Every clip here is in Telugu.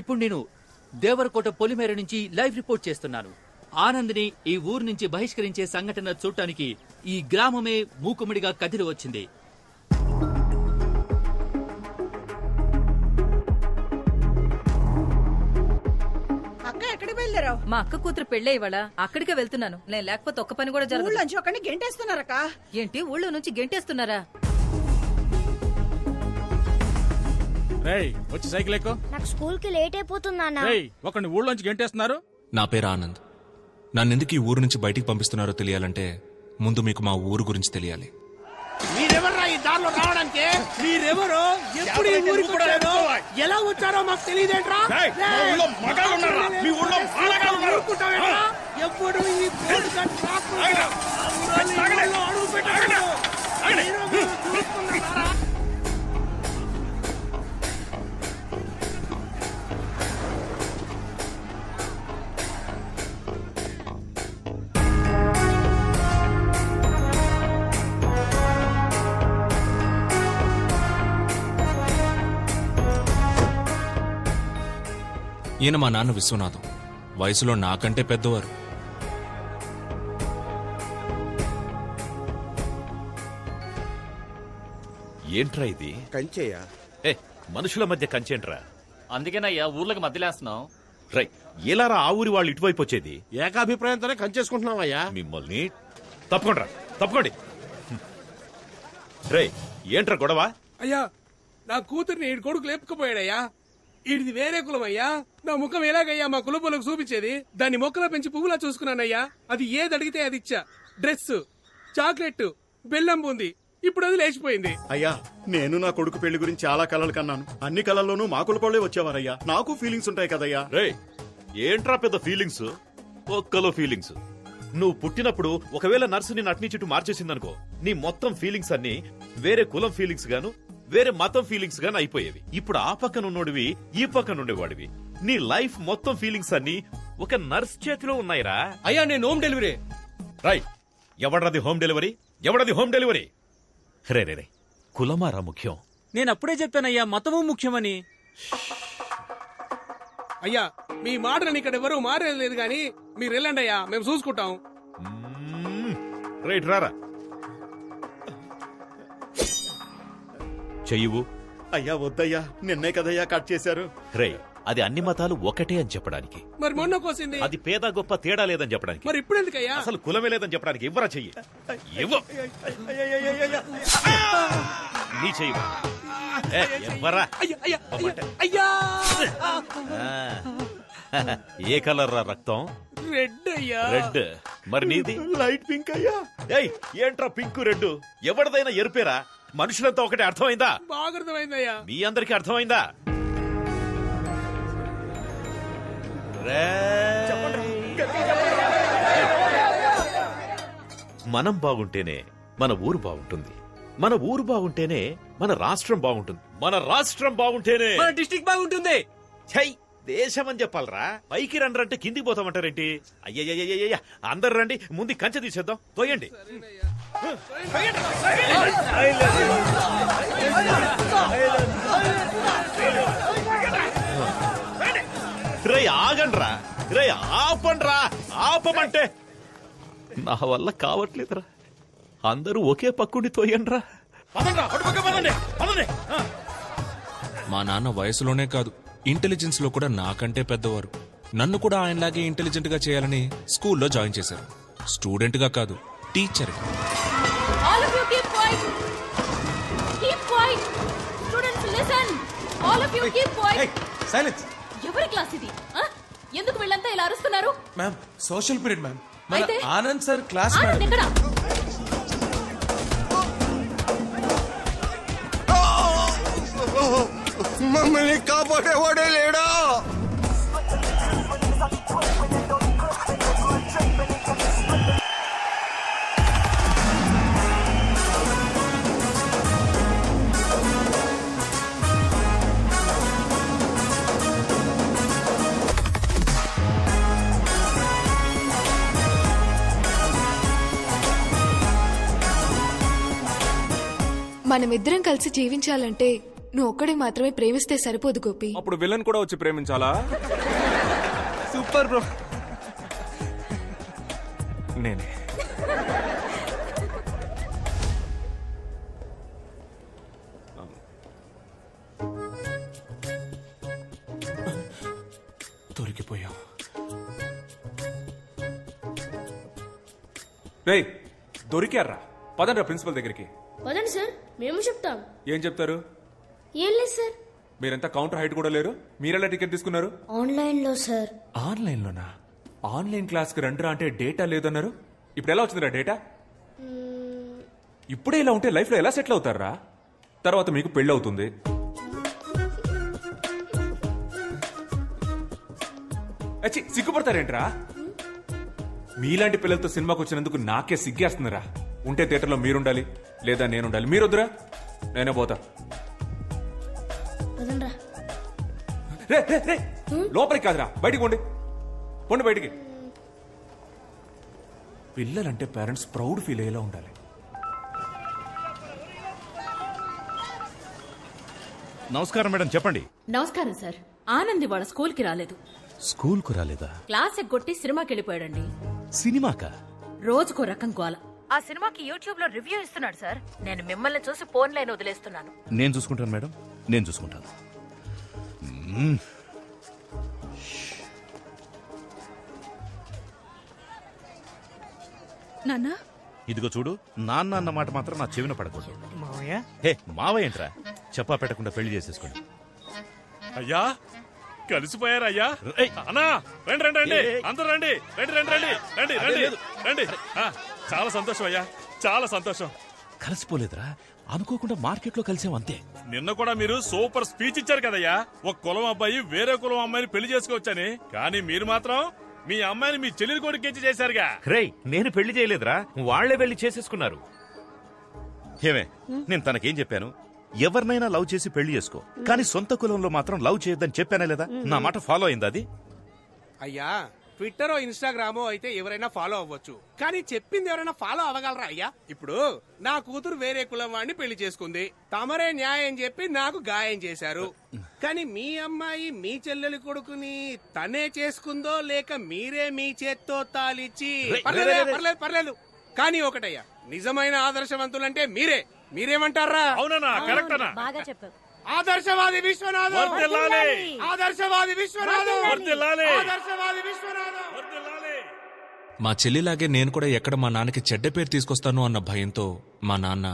ఇప్పుడు నేను దేవరకోట పొలిమేర నుంచి లైవ్ రిపోర్ట్ చేస్తున్నాను. ఆనంద్ని ఈ ఊరు నుంచి బహిష్కరించే సంఘటన చూడటానికి ఈ గ్రామమే మూకుమ్మడిగా కదిలి వచ్చింది. మా అక్క కూతురు పెళ్ళే ఇవాళ అక్కడికే వెళ్తున్నాను. నేను లేకపోతే ఒక్క పని కూడా జరగదు. గెంటేస్తున్నారక్క. ఏంటి ఊళ్ళో నుంచి గెంటేస్తున్నారా? వచ్చి సైకిల్ ఎక్కు. నాకు స్కూల్ కి లేట్ అయిపోతుందా? ఒకరిని ఊళ్ళోంచి గెంటేస్తున్నారు. నా పేరు ఆనంద్. నన్నెందుకు ఈ ఊరు నుంచి బయటికి పంపిస్తున్నారో తెలియాలంటే ముందు మీకు మా ఊరు గురించి తెలియాలి. మీరెవర్రా ఈ దారిలో రావడానికి? మీరెవరో, ఎప్పుడు ఈ ఊరికి వచ్చారో, ఎలా వచ్చారో మాకు తెలియదేంట్రా? ఎప్పుడు ఈ అడుగు పెట్టారు. ఈయన మా నాన్న విశ్వనాథం. వయసులో నాకంటే పెద్దవారు. ఏంట్రా ఇది? కంచేయా? మనుషుల మధ్య కంచేంట్రా? అందుకేనయ్యా ఊర్లకు మధ్యలేస్తున్నాం. రై, ఎలారా ఆ ఊరి వాళ్ళు ఇటువైపు వచ్చేది? ఏకాభిప్రాయంతోనే కంచేసుకుంటున్నావయ్యా. మిమ్మల్ని తప్పకోండి. రే, ఏంట్రా గొడవ? అయ్యా, నా కూతుర్ని ఈ కొడుకు లేపుకుపోయాడయ్యా. ఇది వేరే కులం అయ్యా. నా ముఖం ఎలాగయ్యా మా కులపోలకు చూపించేది? దాన్ని మొక్కలో పెంచి పువ్వులా చూసుకున్నానయ్యా. అది ఏది అడిగితే అది ఇచ్చా. డ్రెస్, చాక్లెట్, బెల్లం బూంది. ఇప్పుడు అది లేచిపోయింది. అయ్యా, నేను నా కొడుకు పెళ్లి గురించి చాలా కలలు కన్నాను. అన్ని కలల్లోనూ మా కులపోళ్లే వచ్చేవారయ్యా. నాకు ఫీలింగ్స్ ఉంటాయి కదయ్యా. రే, ఏంట్రా పెద్ద ఫీలింగ్స్? ఒక్కలో ఫీలింగ్స్. నువ్వు పుట్టినప్పుడు ఒకవేళ నర్సు నిన్ను అట్నీ చుట్టూ మార్చేసిందనుకో, నీ మొత్తం ఫీలింగ్స్ అన్ని వేరే కులం ఫీలింగ్స్ గాను, వేరే మతం ఫీలింగ్స్ గాను అయిపోయేవి. ఇప్పుడు ఆ పక్కన ఉన్నోడివి, ఈ పక్కన ఉండేవాడివి. నీ లైఫ్ మొత్తం ఫీలింగ్స్ అన్ని ఒక నర్స్ చేతిలో ఉన్నాయిరా. అయ్యా, నేను హోమ్ డెలివరీ. రైట్. ఎవడది హోమ్ డెలివరీ? రే, కులమారా ముఖ్యం? నేను అప్పుడే చెప్పానయ్యా, మతము ముఖ్యమని. అయ్యా, మీ మాటలని ఇక్కడ ఎవరు మారేలేదు గాని మీరు వెళ్ళండి అయ్యా, మేము చూసుకుంటాం. రైట్, రారా. చెయ్యవు. అయ్యా వద్దయ్యా, నిన్నే కదయ్యా కట్ చేశారు. రే, అది అన్ని మతాలు ఒకటే అని చెప్పడానికి. మరి మొన్న కోసింది అది పేద గొప్ప తేడా లేదని చెప్పడానికి. మరి ఇప్పుడు ఎందుకయ్యా? అసలు కులమే లేదని చెప్పడానికి. ఇవ్వరా చెయ్యి. నీ చెయ్యి. ఎవ్వరా? ఏ కలర్ రా రక్తం? రెడ్ అయ్యా. రెడ్. మరి నీది? లైట్ పింక్ అయ్యా. ఏంట్రా పింక్ రెడ్? ఎవరిదైనా ఎరుపేరా? మనుషులంతా ఒకటే. అర్థమైందా? బాగా అర్థమైందయ్యా. మీ అందరికీ అర్థమైందా? మనం బాగుంటేనే మన ఊరు బాగుంటుంది. మన ఊరు బాగుంటేనే మన రాష్ట్రం బాగుంటుంది. మన రాష్ట్రం బాగుంటేనే మన డిస్ట్రిక్ట్ బాగుంటుంది. ఛై, దేశం అని చెప్పాలరా. పైకి రండి కిందికి పోతామంటారేంటి? అయ్యయ్యయ్యయ్య, అందరు రండి, ముందు కంచె తీసేద్దాం. తోయండి. రే, ఆగండ్రా. రే, ఆపండ్రా. ఆపమంటే నా వల్ల కావట్లేదురా. అందరూ ఒకే పక్కుండి తోయండ్రా. మా నాన్న వయసులోనే కాదు, ఇంటెలిజెన్స్ లో కూడా నాకంటే పెద్దవారు. నన్ను కూడా ఆయనలాగే ఇంటెలిజెంట్ గా చేయాలని స్కూల్లో జాయిన్ చేశారు. స్టూడెంట్ గా కాదు, టీచర్ గా. ఎవరి క్లాస్ ఇది? ఎందుకు వీళ్ళంతా ఇలా అరుస్తున్నారు? Ma'am, social period ma'am. Anand sir class. మమ్మల్ని కాపాడేవాడే లేడా? మనమిద్దరం కలిసి జీవించాలంటే నువ్వు ఒక్కడే మాత్రమే ప్రేమిస్తే సరిపోదు గోపి. అప్పుడు విలన్ కూడా వచ్చి ప్రేమించాలా? Super bro. నేనే. దొరికిపోయాం. రేయ్, దొరికారా? పదండ్రా ప్రిన్సిపల్ దగ్గరికి. వదండి సార్, మేము చెప్తాం. ఏం చెప్తారు? ఏం లేదు సార్. మీరంతా కౌంటర్ హైట్ కూడా లేరు. మీరెలా టికెట్ తీసుకున్నారు? ఆన్లైన్ లో సార్. ఆన్లైన్ లోనా? ఆన్లైన్ క్లాస్ కి రండిరా అంటే డేటా లేదన్నారు. ఇప్పుడు ఎలా వచ్చిందిరా డేటా? ఇప్పుడే ఇలా ఉంటే లైఫ్ లో ఎలా సెటిల్ అవుతారా? తర్వాత మీకు పెళ్లి అవుతుంది. అచ్చి, సిగ్గుపడతారేంట్రా? మీలాంటి పిల్లలతో సినిమాకి వచ్చినందుకు నాకే సిగ్గేస్తుందిరా. ఉంటే థియేటర్లో మీరుండాలి, లేదా నేనుండాలి. మీరొద్దురా, నేనే పోతా. రే రే రే, లోపలికి కాదురా, బయటికి పోండి. పోండి బయటికి. పిల్లలంటే పేరెంట్స్ ప్రౌడ్ ఫీల్ అయ్యేలా ఉండాలి. నమస్కారం మేడం, చెప్పండి. నమస్కారం సార్. ఆనంద్ వాళ్ళ స్కూల్ కి రాలేదు. స్కూల్ కు రాలేదా? క్లాస్ ఎగ్గొట్టి సినిమాకి వెళ్ళిపోయాడండి. సినిమాకా? రోజుకో రకం గోల. ఆ సినిమాకి యూట్యూబ్ లో రివ్యూ ఇస్తున్నాడు సార్. నేను మిమ్మల్ని చూసి ఫోన్ లైన్ వదిలేస్తున్నాను. నేను చూసుకుంటాను మేడం, నేను చూసుకుంటాను. నాన్న, ఇదిగో చూడు, నాన్న అన్న మాట మాత్రం నా చెవిన పడకూడదు. మావయ్య. హే మావయ్య ఏంట్రా, చెప్పా పెట్టకుండా పెళ్లి చేసేసుకోండి. అయ్యా, కలిసిపోయారు అయ్యా. అన్నా, రండి రండి రండి, అందరూ రండి, రండి రండి రండి రండి రండి రండి. చాలా సంతోషం అయ్యా, చాలా సంతోషం. కలిసిపోలేదురా, అనుకోకుండా మార్కెట్ లో కలిసాం అంతే. నిన్న కూడా మీరు సూపర్ స్పీచ్ ఇచ్చారు కదయ్యా. ఒక కులం అబ్బాయి వేరే కులం అమ్మాయిని పెళ్లి చేసుకోవచ్చని. కానీ మీరు మాత్రం మీ అమ్మాయిని మీ చెల్లెలి కొడుకు ఇచ్చి చేశారుగా. రేయ్, నేను పెళ్లి చేయలేదురా, వాళ్లే వెళ్లి చేసేసుకున్నారు. ఏమే, నేను తనకేం చెప్పాను? ఎవరినైనా లవ్ చేసి పెళ్లి చేసుకో, కానీ సొంత కులంలో మాత్రం లవ్ చేయొద్దని చెప్పానే లేదా? నా మాట ఫాలో అయింది అది? అయ్యా, ట్విట్టరో ఇన్స్టాగ్రామో అయితే ఎవరైనా ఫాలో అవ్వచ్చు, కానీ చెప్పింది ఎవరైనా ఫాలో అవ్వగలరా అయ్యా? ఇప్పుడు నా కూతురు వేరే కులం వాడిని పెళ్లి చేసుకుంది, తమరే న్యాయం చెప్పి నాకు గాయం చేశారు. కానీ మీ అమ్మాయి మీ చెల్లెలి కొడుకుని తనే చేసుకుందో లేక మీరే మీ చేత్తో తాలిచ్చి? పర్లేదు పర్లేదు, కానీ ఒకటయ్యా, నిజమైన ఆదర్శవంతులంటే మీరే. మీరేమంటారా? అవునా? కరెక్ట్ అన్నా, బాగా చెప్పావు. ఆదర్శవాది విశ్వనాథం, ఆదర్శవాది విశ్వనాథం, ఆదర్శవాది విశ్వనాథం. మా చెల్లిలాగే నేను కూడా ఎక్కడ మా నాన్నకి చెడ్డ పేరు తీసుకొస్తాను అన్న భయంతో మా నాన్న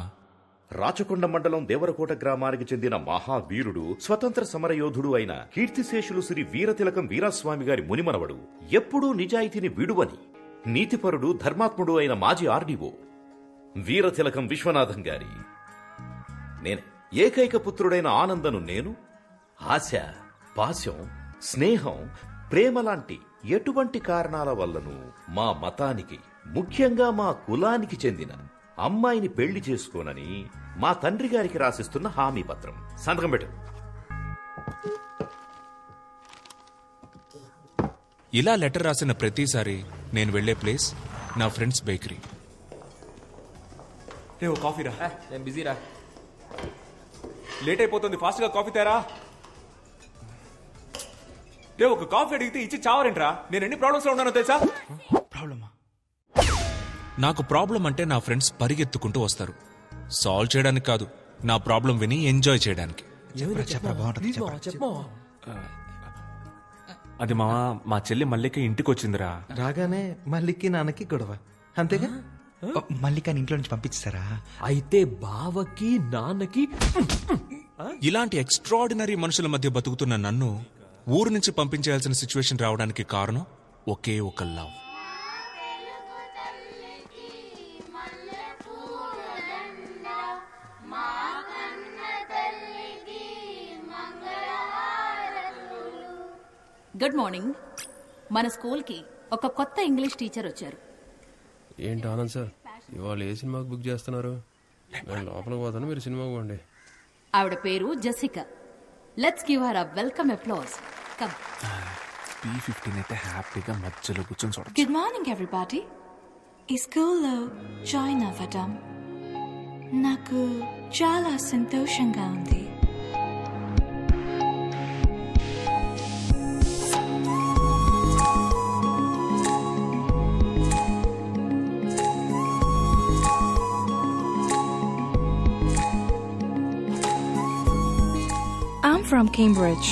రాచకొండ మండలం దేవరకోట గ్రామానికి చెందిన మహావీరుడు, స్వతంత్ర సమరయోధుడు అయిన కీర్తిశేషులు శ్రీ వీరతిలకం వీరాస్వామి గారి మునిమనవడు, ఎప్పుడూ నిజాయితీని విడువని నీతిపరుడు, ధర్మాత్ముడు అయిన మాజీ ఆర్డీఓ వీరతిలకం విశ్వనాథం గారి నేనే. ఏకైక పుత్రుడైన ఆనందను నేను ఆశ, పాశం, స్నేహం, ప్రేమ లాంటి ఎటువంటి కారణాల వల్లను మా మతానికి, ముఖ్యంగా మా కులానికి చెందిన అమ్మాయిని పెళ్లి చేసుకోనని మా తండ్రి గారికి రాసిస్తున్న హామీ పత్రం. సంతకం పెట్టు. ఇలా లెటర్ రాసిన ప్రతిసారి నేను వెళ్లే ప్లేస్ నా ఫ్రెండ్స్ బేకరీ. రే, ఓ కాఫీ రా. నేను బిజీరా. లేట్ అయిపోతుంది, ఫాస్ట్ గా కాఫీ తేరా. రే, ఒక కాఫీ అడిగితే ఇచ్చి చావరేంట్రా? నేను ఎన్ని ప్రాబ్లమ్స్ లో ఉన్నానో తెలుసా? ప్రాబ్లమా? నాకు ప్రాబ్లం అంటే నా ఫ్రెండ్స్ పరిగెత్తుకుంటూ వస్తారు. సాల్వ్ చేయడానికి కాదు, నా ప్రాబ్లం విని ఎంజాయ్ చేయడానికి. అది మా చెల్లి మల్లిక ఇంటికి వచ్చిందిరా. రాగానే మల్లికి నాన్నకి గొడవ, అంతేగా? మల్లికని ఇంట్లో నుంచి పంపించారా? అయితే బావకి నాన్నకి. ఇలాంటి ఎక్స్ట్రాడినరీ మనుషుల మధ్య బతుకుతున్న నన్ను ఊరు నుంచి పంపించాల్సిన సిచ్యువేషన్ రావడానికి కారణం ఒకే ఒక లవ్. Good morning. మన స్కూల్ కి ఒక కొత్త ఇంగ్లీష్ టీచర్ వచ్చారు. ఏంటి ఆనంద్ సార్, ఇవాళ ఏ సినిమాకి బుక్ చేస్తున్నారు? నేను లోపలికి పోతాను, మీరు సినిమాకి పోండి. ఆవిడ పేరు Jessica. Let's give her a welcome applause. Come. P15 అయితే హ్యాపీగా మధ్యలో కూర్చొని చూడ. Good morning everybody. ఈ స్కూల్లో జాయిన్ అవ్వడం నాకు చాలా సంతోషంగా ఉంది. Cambridge.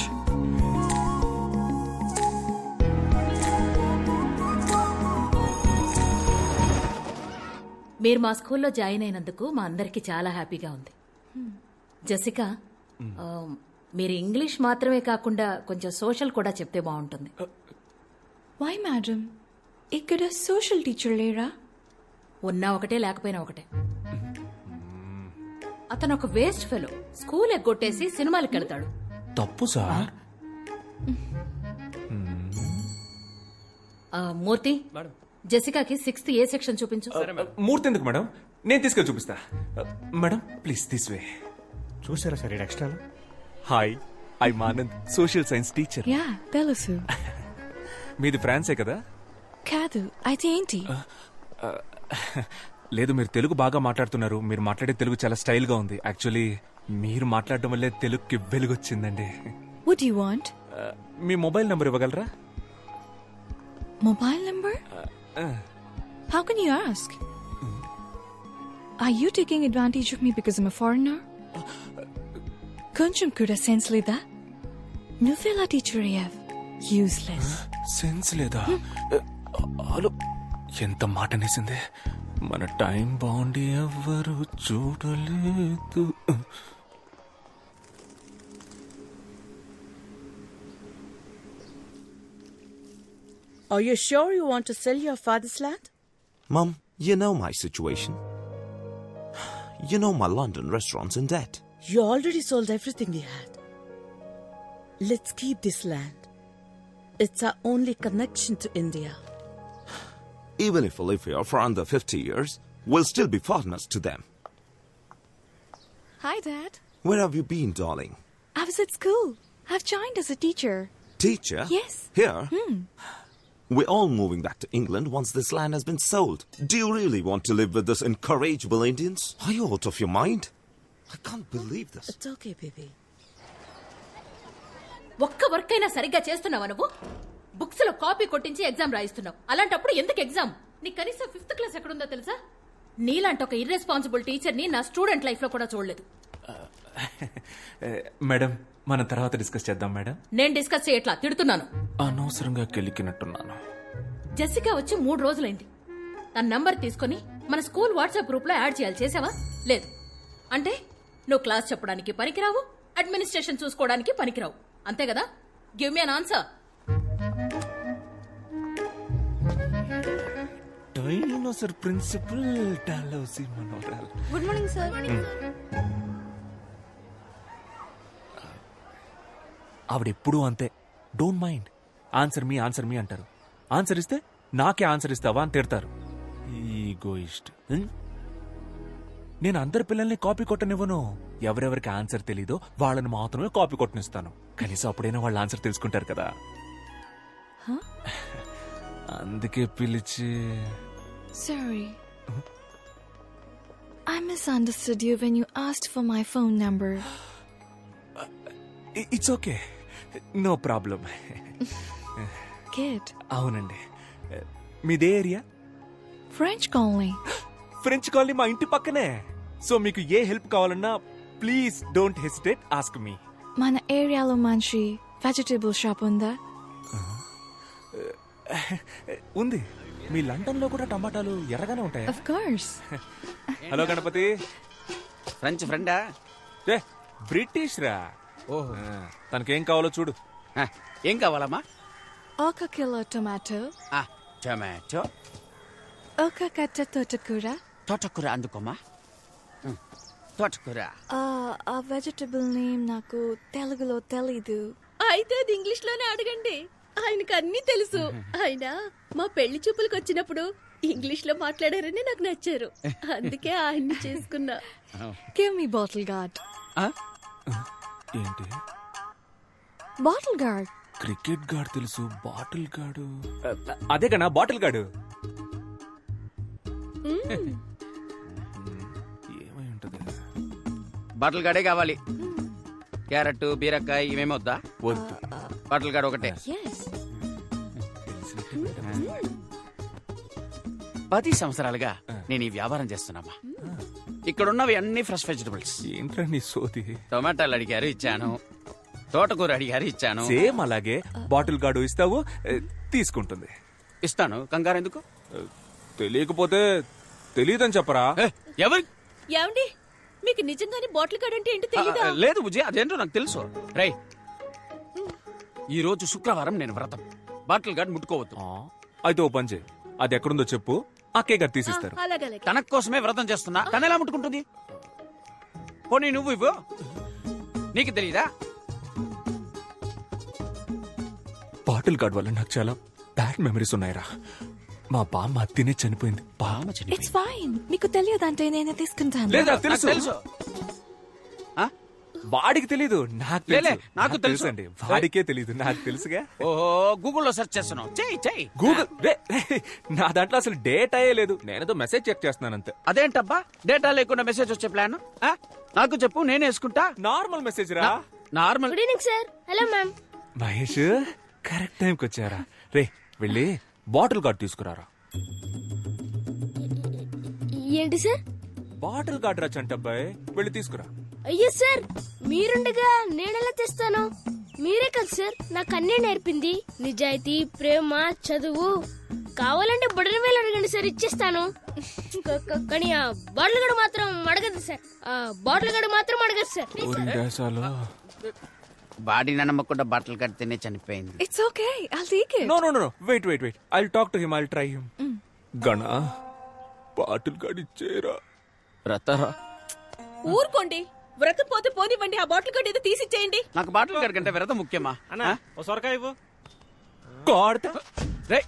మీరు మా స్కూల్లో జాయిన్ అయినందుకు మా అందరికి చాలా హ్యాపీగా ఉంది. జెసికా, మీరు ఇంగ్లీష్ మాత్రమే కాకుండా కొంచెం సోషల్ కూడా చెప్తే బాగుంటుంది. వై మేడం, ఇక్కడ సోషల్ టీచర్ లేరా? ఉన్నా ఒకటే లేకపోయినా ఒకటే. అతను ఒక వేస్ట్ ఫెలో. స్కూల్ ఎగ్గొట్టేసి సినిమాలకు వెళ్తాడు. తప్పు సార్. మూర్తి, జెసికాకి 6th A సెక్షన్ చూపించు. మూర్తి ఎందుకు మేడం? నేను తీసుకెళ్ళి చూపిస్తా. Madam please this way. చూసారా sir extra? Hi, I Anand, social science teacher. Yeah తెలుసు. మీది ఫ్రాన్సే కదా? కాదు, అయితే ఏంటి? లేదు, మీరు తెలుగు బాగా మాట్లాడుతున్నారు. మీరు మాట్లాడే తెలుగు చాలా స్టైల్ గా ఉంది. యాక్చువల్లీ మీరు మాట్లాడడం వల్లే తెలుగుకి వెలుగొచ్చిందండి. What do you want? Me mobile number ఇవ్వగలరా? Mobile number? How can you ask? Are you taking advantage of me because I'm a foreigner? కొంచెం కూడా సెన్స్ లేదా? నువ్వెలా టీచర్ అయ్యావ్? యూస్లెస్. సెన్స్ లేదా? హలో, ఎంత మాట నేసిందే. మన టైం బాగుండి ఎవ్వరు చూడలేదు. Are you sure you want to sell your father's land? Mum, you know my situation. You know my London restaurant's in debt. You already sold everything we had. Let's keep this land. It's our only connection to India. Even if we live here for under 50 years, we'll still be foreigners to them. Hi, Dad. Where have you been, darling? I was at school. I've joined as a teacher. Teacher? Yes. Here? We're all moving back to England once this land has been sold. Do you really want to live with these incorrigible Indians? Are you out of your mind? I can't believe this. It's okay, baby. ఒక్క వర్క్ అయినా సరిగ్గా చేస్తున్నావా నువ్వు? బుక్స్ లో కాపీ కొట్టించి ఎగ్జామ్ రాయిస్తున్నావు. అలాంటప్పుడు ఎందుకు ఎగ్జామ్? నీ కనీసం 5th క్లాస్ ఎక్కడుందో తెలుసా? నీలాంటి ఒక ఇర్రెస్పాన్సిబుల్ టీచర్ ని నా స్టూడెంట్ లైఫ్ లో కూడా చూడలేదు. మేడం, మనం తర్వాత డిస్కస్ చేద్దాం మేడం. నేను డిస్కస్ చేయట్లా, తిడుతున్నాను. అనవసరంగా కెలికినట్టున్నాను. జెసికా వచ్చి 3 రోజులైంది. తన నంబర్ తీసుకుని మన స్కూల్ వాట్సాప్ గ్రూప్ లో యాడ్ చేయాలి. చేసావా? లేదు. అంటే నువ్వు క్లాస్ చెప్పడానికి పనికిరావు, అడ్మినిస్ట్రేషన్ చూసుకోవడానికి పనికిరావు. అంతే కదా? Give me an answer. Dinosaur principal Dalhousie మనోరల్. Good morning sir. ఆవిడెప్పుడూ అంతే. Don't mind. ఆన్సర్ మీ అంటారు. ఆన్సర్ ఇస్తే నాకే ఆన్సర్ ఇస్తావా అని తిడతారు. ఈగోయిస్ట్. నేను అందరి పిల్లల్ని కాపీ కొట్టనివ్వను. ఎవరెవరికి ఆన్సర్ తెలీదో వాళ్ళని మాత్రమే కాపీ కొట్టనిస్తాను. కనీసం అప్పుడైనా వాళ్ళ ఆన్సర్ తెలుసుకుంటారు కదా. అందుకే పిలిచి. Sorry. I misunderstood you when you asked for my phone number. It's okay, no problem. Kid. అవునండి. మీదే area? French colony. French colony మా ఇంటి పక్కనే. సో మీకు ఏ హెల్ప్ కావాలన్నా please don't hesitate, ask me. మన ఏరియాలో మంచి వెజిటబుల్ షాప్ ఉందా? ఉంది. మీ లండన్ లో కూడా టమాటాలు ఎర్రగానే ఉంటాయి. Of course. Hello Ganapathi. French ఫ్రెండా? బ్రిటిష్ రా. తనకేం కావాలో చూడు. ఏం కావాలమ్మా? 1 కిలో టొమాటో. టొమాటో. 1 కట్ట తోటకూర. తోటకూర అందుకోమా. తోటకూర. ఆ వెజిటబుల్ నేమ్ నాకు తెలుగులో తెలీదు. అయితే అది ఇంగ్లీష్ లోనే అడగండి, ఆయనకు అన్ని తెలుసు. ఆయన మా పెళ్లి చూపులకు వచ్చినప్పుడు ఇంగ్లీష్ లో మాట్లాడారని నాకు నచ్చారు, అందుకే ఆయన్ని చేసుకున్నా. Give me bottle guard. ఏంటి? Bottle guard. క్రికెట్ గార్డ్ తెలుసు, బాటిల్ గార్డు అదే కన్నా బాటిల్ గార్డు. ఏమై ఉంటది? బాటిల్ గార్డే కావాలి. క్యారెట్, బీరకాయ ఇవేమీ వద్దా? వద్దు. బాటిల్ గార్డ్ ఒకటే. 10 సంవత్సరాలుగా నేను ఈ వ్యాపారం చేస్తున్నామా. ఇక్కడున్నవి అన్ని ఫ్రెష్ వెజిటబుల్స్. ఏంటండి సోది? టొమాటోలు అడిగారు, ఇచ్చాను. తోటకూర అడిగారు ఇచ్చాను. సేమ్ అలాగే బాటిల్ గార్డు ఇస్తావు, తీసుకుంటుంది. ఇస్తాను, కంగారు ఎందుకు? తెలియకపోతే తెలియదని చెప్పరా? ఎవరి ఏమండి మీకు నిజంగానే బాటిల్ గార్డ్ అంటే ఏంటో తెలీదా? లేదు బుజ్జి, అదేంటో నాకు తెలుసు. రై, ఈ రోజు శుక్రవారం నేను వ్రతం, బాటిల్ గార్డ్ ముట్టుకోవద్దు. అయితే ఓ పని చేయి, అది ఎక్కడుందో చెప్పు, అక్కే గారు తీసిస్తారు. అలాగే తన కోసమే వ్రతం చేస్తున్నా, తన ఎలా ముట్టుకుంటుంది? పోనీ నువ్వు ఇవ్వు, నీకు తెలీదా? బాటిల్ గార్డ్ వల్ల నాకు చాలా బ్యాడ్ మెమరీస్ ఉన్నాయిరా. మా బామ్మ తినే చనిపోయింది. బామ్మ ఇట్స్ ఫైన్, మీకు తెలియదంటే నేనే తీసుకుంటాను. లేదా తెలుసు. వాడికి తెలీదు, నాకు తెలుసు. నాకు తెలుసు అండి, వాడికే తెలీదు, నాకు తెలుసుగా. ఓహో, గూగుల్లో సెర్చ్ చేస్తున్నావు, చెయ్యి. గూగుల్ నా దాంట్లో అసలు డేటా లేదు, నేనేదో మెసేజ్ చెక్ చేస్తున్నాను అంతే. అదేంటబ్బా డేటా లేకుండా మెసేజ్ వచ్చే ప్లాన్? నాకు చెప్పు, నేను వేసుకుంటా. నార్మల్ మెసేజ్ రా. Normal. Good evening sir. Hello ma'am. Mahesh correct టైంకి వచ్చారా? రే వెళ్ళి బాటిల్ గార్డ్ తీసుకురారా. ఏంటి సార్? బాటిల్ గార్డ్ రా చంటబ్బాయ్, వెళ్ళి తీసుకురా. అయ్యో సార్, మీరుండగా నేనెలా తెస్తాను? మీరే కదా సార్ నాకు అన్నీ నేర్పింది. నిజాయితీ, ప్రేమ, చదువు. కావాలంటే బుడని వేలు అడగండి సార్, ఇచ్చేస్తాను. కానీ ఆ బాటిల్ గడు మాత్రం అడగదు సార్. ఆ బాటిల్ గడు మాత్రం అడగదు సార్. బాడీ నమ్మకుండా బట్టలు కడితేనే చనిపోయింది. It's okay, I'll take it. No. Wait. I'll talk to him. I'll try him. గణా, bottle gourd ఇచ్చేరా. రతారా, ఊరుకోండి. వ్రతం పోతే పోనివ్వండి, ఆ బాటిల్ గార్డ్ ఏదో తీసిచ్చేయండి. నాకు బాటిల్ గార్డ్ కంటే వ్రతం ముఖ్యమా? అన్నా ఓ సొరకాయ ఇవ్వు. రే,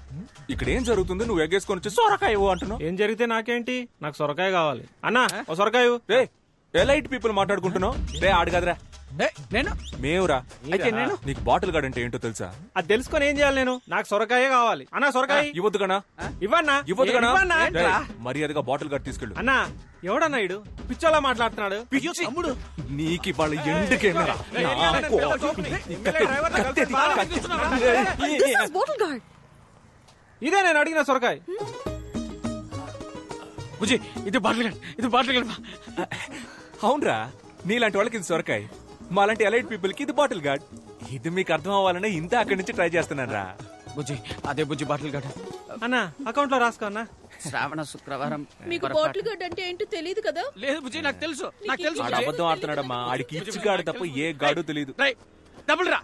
ఇక్కడ ఏం జరుగుతుంది? నువ్వు ఎగ్గేసుకొని వచ్చి సొరకాయ ఇవ్వు అంటున్నావు. ఏం జరిగితే నాకేంటి, నాకు సొరకాయ కావాలి. అన్నా ఓ సొరకాయ ఇవ్వు. రే, ఎలైట్ పీపుల్ మాట్లాడుకుంటున్నావు. రే ఆడు కదరా, నేను మేవురా. అయితే నేను నీకు బాటిల్ గార్డ్ అంటే ఏంటో తెలుసా? అది తెలుసుకొని ఏం చేయాలి నేను? నాకు సొరకాయే కావాలి. అన్నా సొరకాయ ఇవ్వద్దు కన్నా. ఇవ్వన్నా. ఇవ్వద్దు కన్నా. మర్యాదగా బాటిల్ గార్డ్ తీసుకెళ్ళు. అన్నా ఎవడన్నా ఇడు పిచ్చోలా మాట్లాడుతున్నాడు? తమ్ముడు, నీకు వాళ్ళ ఎందుకేనా? ఇదే నేను అడిగిన సొరకాయ. బుజ్జి, ఇది బాటిల్ గార్డ్. అవునరా, నీలాంటి వాళ్ళకి ఇది సొరకాయ, మాలాంటి ఎలైట్ పీపుల్ కి ఇది బాటిల్ గార్డ్. ఇది మీకు అర్థం అవ్వాలనే ఇంత అక్కడి నుంచి ట్రై చేస్తున్నాను రా. బుజ్జి, అదే బుజ్జి బాటిల్ గార్డ్. అన్నా అకౌంట్ లో రాసుకో అన్నా. శ్రావణ శుక్రవారం. మీకు బాటిల్ గార్డ్ అంటే ఏంటో తెలియదు కదా? లేదు బుజ్జి, నాకు తెలుసు. ఆడు అబద్ధం ఆడుతున్నాడమ్మా. ఆడికి ఇచ్చి గాడు తప్ప ఏ గాడు తెలియదు. డబుల్ రా.